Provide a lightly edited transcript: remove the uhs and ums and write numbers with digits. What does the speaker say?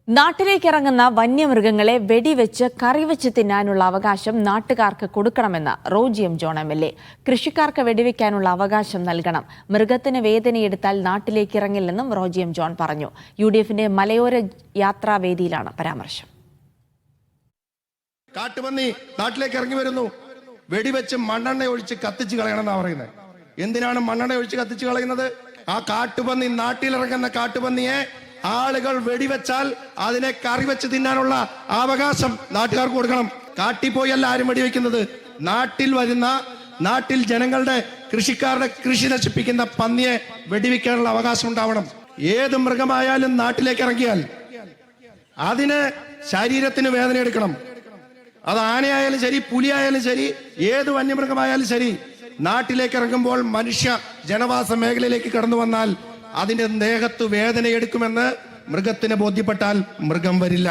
നാട്ടിലേക്ക് ഇറങ്ങുന്ന വന്യമൃഗങ്ങളെ വെടിവെച്ച് കറിവെച്ച് തിന്നാനുള്ള അവകാശം നാട്ടുകാർക്ക് കൊടുക്കണമെന്ന് റോജി എം ജോൺ MLA. കൃഷിക്കാർക്ക് വെടിവെക്കാനുള്ള അവകാശം നൽകണം. മൃഗത്തിന് വേദനയെടുത്താൽ നാട്ടിലേക്ക് ഇറങ്ങില്ലെന്നും റോജി എം ജോൺ പറഞ്ഞു. UDFന്റെ മലയോര യാത്രാവേദിയിലാണ് പരാമർശം. കാട്ടുപന്നി നാട്ടിലേക്ക് ഇറങ്ങി വരുന്നു, വെടിവെച്ച് മണ്ണെണ്ണ ഒഴിച്ച് കത്തിച്ച് കളയണമെന്നാണ് പറയുന്നത്. എന്തിനാണ് മണ്ണെണ്ണ ഒഴിച്ച് കത്തിച്ച് കളയുന്നത്? ആ കാട്ടുപന്നി, നാട്ടിലിറങ്ങുന്ന കാട്ടുപന്നിയെ ആളുകൾ വെടിവെച്ചാൽ അതിനെ കറിവെച്ച് തിന്നാനുള്ള അവകാശം നാട്ടുകാർക്ക് കൊടുക്കണം. കാട്ടിപ്പോയല്ല ആരും വെടിവെക്കുന്നത്. നാട്ടിൽ ജനങ്ങളുടെ, കൃഷിക്കാരുടെ കൃഷി നശിപ്പിക്കുന്ന പന്നിയെ വെടിവെക്കാനുള്ള അവകാശം ഉണ്ടാവണം. ഏത് മൃഗമായാലും നാട്ടിലേക്ക് ഇറങ്ങിയാൽ അതിന് ശരീരത്തിന് വേദന എടുക്കണം. അത് ആനയായാലും ശരി, പുലിയായാലും ശരി, ഏത് വന്യമൃഗമായാലും ശരി, നാട്ടിലേക്ക് ഇറങ്ങുമ്പോൾ മനുഷ്യ ജനവാസ മേഖലയിലേക്ക് കടന്നു വന്നാൽ അതിന്റെ ദേഹത്ത് വേദന എടുക്കുമെന്ന് മൃഗത്തിന് ബോധ്യപ്പെട്ടാൽ മൃഗം വരില്ല.